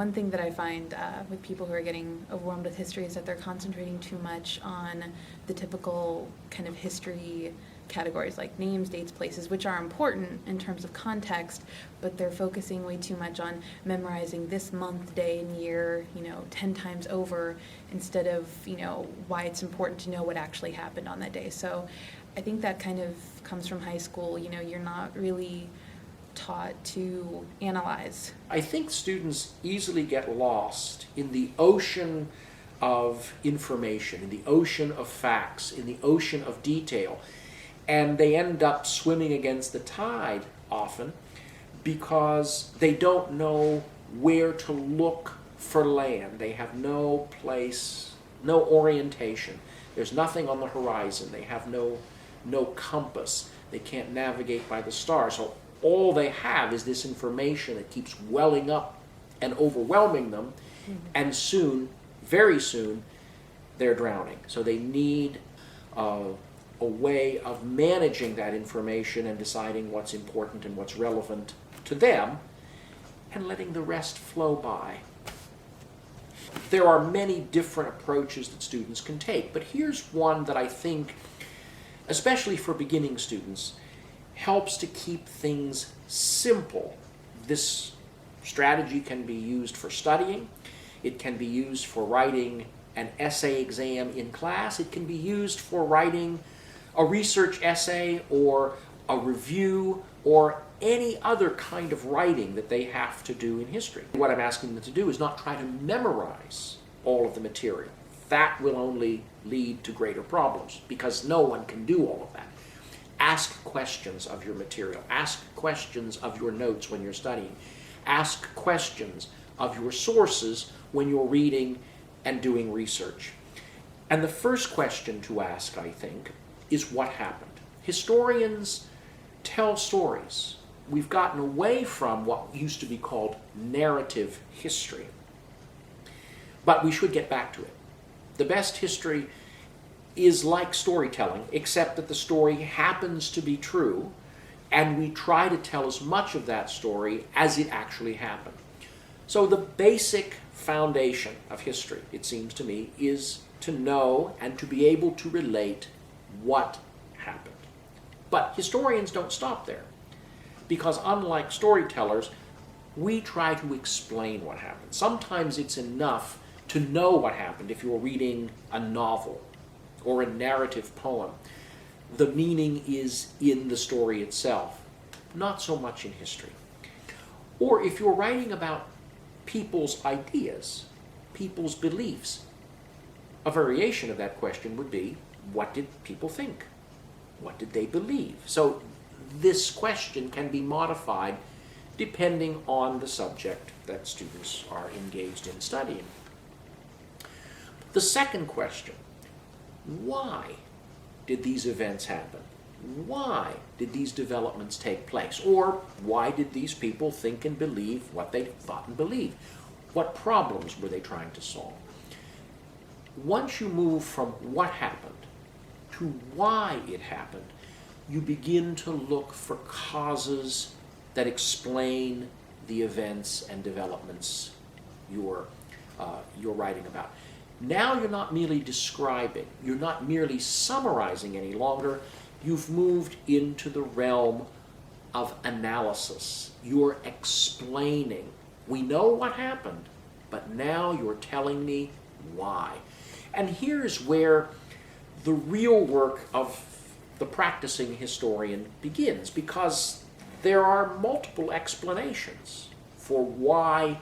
one thing that I find with people who are getting overwhelmed with history is that they're concentrating too much on the typical kind of history categories like names, dates, places, which are important in terms of context, but they're focusing way too much on memorizing this month, day, and year, 10 times over, instead of, why it's important to know what actually happened on that day. So I think that kind of comes from high school. You're not really taught to analyze. I think students easily get lost in the ocean of information, in the ocean of facts, in the ocean of detail, and they end up swimming against the tide often because they don't know where to look for land. They have no place, no orientation. There's nothing on the horizon. They have no compass. They can't navigate by the stars. So all they have is this information that keeps welling up and overwhelming them, and soon, very soon, they're drowning. So they need a way of managing that information and deciding what's important and what's relevant to them, and letting the rest flow by. There are many different approaches that students can take, but here's one that I think, especially for beginning students, helps to keep things simple. This strategy can be used for studying. It can be used for writing an essay exam in class. It can be used for writing a research essay or a review or any other kind of writing that they have to do in history. What I'm asking them to do is not try to memorize all of the material. That will only lead to greater problems because no one can do all of that. Ask questions of your material. Ask questions of your notes when you're studying. Ask questions of your sources when you're reading and doing research. And the first question to ask, I think, is what happened. Historians tell stories. We've gotten away from what used to be called narrative history. But we should get back to it. The best history is like storytelling, except that the story happens to be true, and we try to tell as much of that story as it actually happened. So the basic foundation of history, it seems to me, is to know and to be able to relate what happened. But historians don't stop there, because unlike storytellers, we try to explain what happened. Sometimes it's enough to know what happened if you're reading a novel or a narrative poem. The meaning is in the story itself, not so much in history. Or if you're writing about people's ideas, people's beliefs, a variation of that question would be, what did people think? What did they believe? So this question can be modified depending on the subject that students are engaged in studying. The second question, why did these events happen? Why did these developments take place? Or why did these people think and believe what they thought and believed? What problems were they trying to solve? Once you move from what happened to why it happened, you begin to look for causes that explain the events and developments you're writing about. Now you're not merely describing, you're not merely summarizing any longer, you've moved into the realm of analysis. You're explaining. We know what happened, but now you're telling me why. And here's where the real work of the practicing historian begins, because there are multiple explanations for why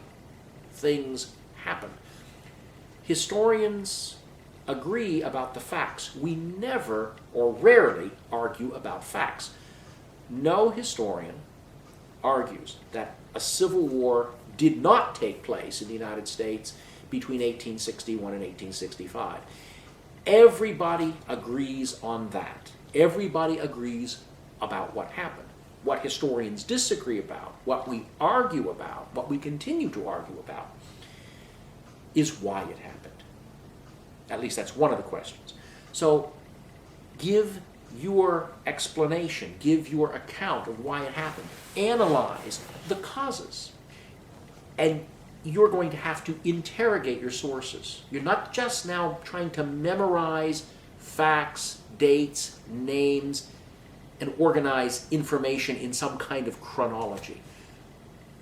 things happen. Historians agree about the facts. We never or rarely argue about facts. No historian argues that a civil war did not take place in the United States between 1861 and 1865. Everybody agrees on that. Everybody agrees about what happened. What historians disagree about, what we argue about, what we continue to argue about, is why it happened. At least that's one of the questions. So give your explanation, give your account of why it happened. Analyze the causes. And you're going to have to interrogate your sources. You're not just now trying to memorize facts, dates, names, and organize information in some kind of chronology.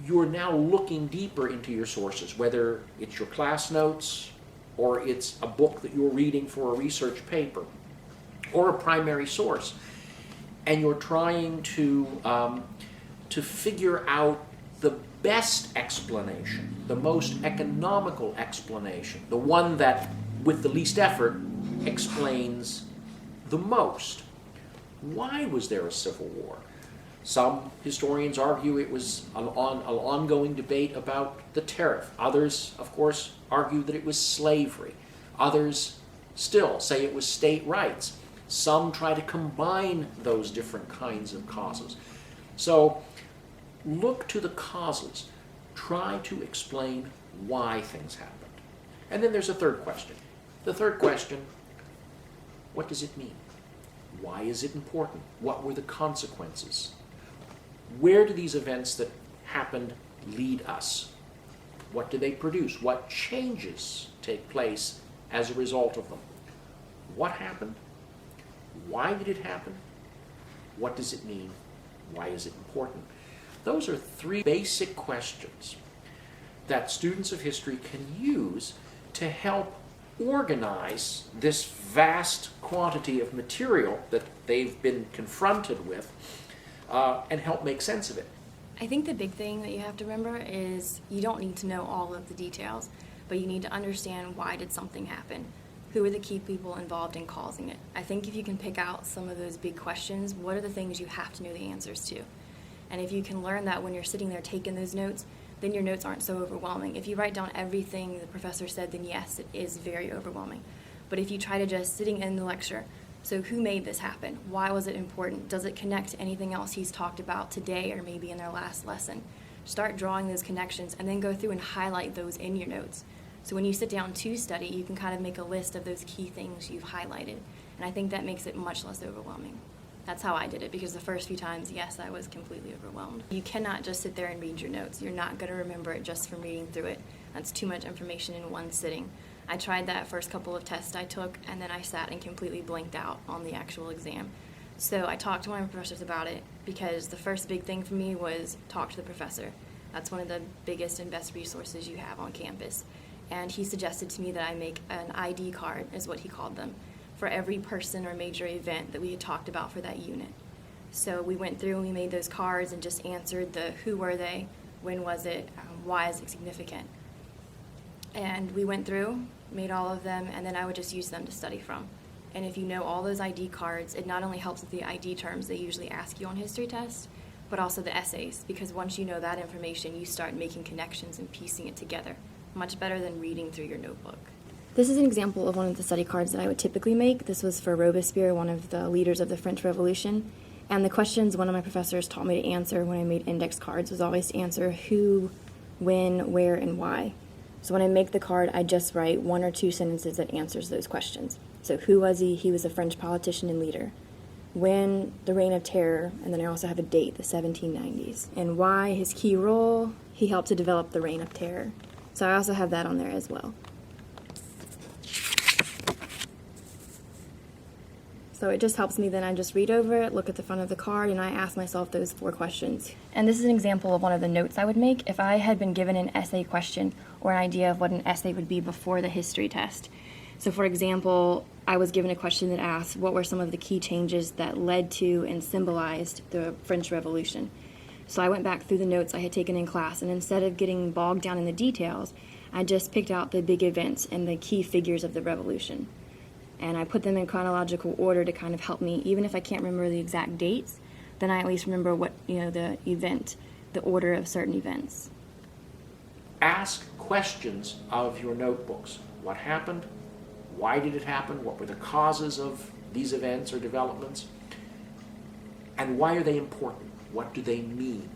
You're now looking deeper into your sources, whether it's your class notes, or it's a book that you're reading for a research paper, or a primary source, and you're trying to figure out the best explanation, the most economical explanation, the one that, with the least effort, explains the most. Why was there a civil war? Some historians argue it was an ongoing debate about the tariff. Others, of course, argue that it was slavery. Others still say it was state rights. Some try to combine those different kinds of causes. So look to the causes. Try to explain why things happened. And then there's a third question. The third question, what does it mean? Why is it important? What were the consequences? Where do these events that happened lead us? What do they produce? What changes take place as a result of them? What happened? Why did it happen? What does it mean? Why is it important? Those are three basic questions that students of history can use to help organize this vast quantity of material that they've been confronted with and help make sense of it. I think the big thing that you have to remember is you don't need to know all of the details, but you need to understand why did something happen. Who are the key people involved in causing it? I think if you can pick out some of those big questions, what are the things you have to know the answers to? And if you can learn that when you're sitting there taking those notes, then your notes aren't so overwhelming. If you write down everything the professor said, then yes, it is very overwhelming. But if you try to just sitting in the lecture, so who made this happen? Why was it important? Does it connect to anything else he's talked about today or maybe in their last lesson? Start drawing those connections and then go through and highlight those in your notes. So when you sit down to study, you can kind of make a list of those key things you've highlighted. And I think that makes it much less overwhelming. That's how I did it, because the first few times, yes, I was completely overwhelmed. You cannot just sit there and read your notes. You're not going to remember it just from reading through it. That's too much information in one sitting. I tried that first couple of tests I took, and then I sat and completely blanked out on the actual exam. So I talked to my professors about it, because the first big thing for me was talk to the professor. That's one of the biggest and best resources you have on campus. And he suggested to me that I make an ID card, is what he called them, for every person or major event that we had talked about for that unit. So we went through and we made those cards and just answered the who were they, when was it, why is it significant. And we went through, made all of them, and then I would just use them to study from. And if you know all those ID cards, it not only helps with the ID terms they usually ask you on history tests, but also the essays, because once you know that information, you start making connections and piecing it together, much better than reading through your notebook. This is an example of one of the study cards that I would typically make. This was for Robespierre, one of the leaders of the French Revolution. And the questions one of my professors taught me to answer when I made index cards was always to answer who, when, where, and why. So when I make the card, I just write one or two sentences that answers those questions. So who was he? He was a French politician and leader. When, the Reign of Terror, and then I also have a date, the 1790s. And why, his key role, he helped to develop the Reign of Terror. So I also have that on there as well. So it just helps me then. I just read over it, look at the front of the card, and I ask myself those 4 questions. And this is an example of one of the notes I would make if I had been given an essay question or an idea of what an essay would be before the history test. So for example, I was given a question that asked what were some of the key changes that led to and symbolized the French Revolution. So I went back through the notes I had taken in class, and instead of getting bogged down in the details, I just picked out the big events and the key figures of the revolution. And I put them in chronological order to kind of help me, even if I can't remember the exact dates, then I at least remember what, the event, the order of certain events. Ask questions of your notebooks. What happened? Why did it happen? What were the causes of these events or developments? And why are they important? What do they mean?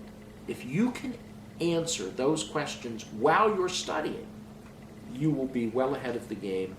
If you can answer those questions while you're studying, you will be well ahead of the game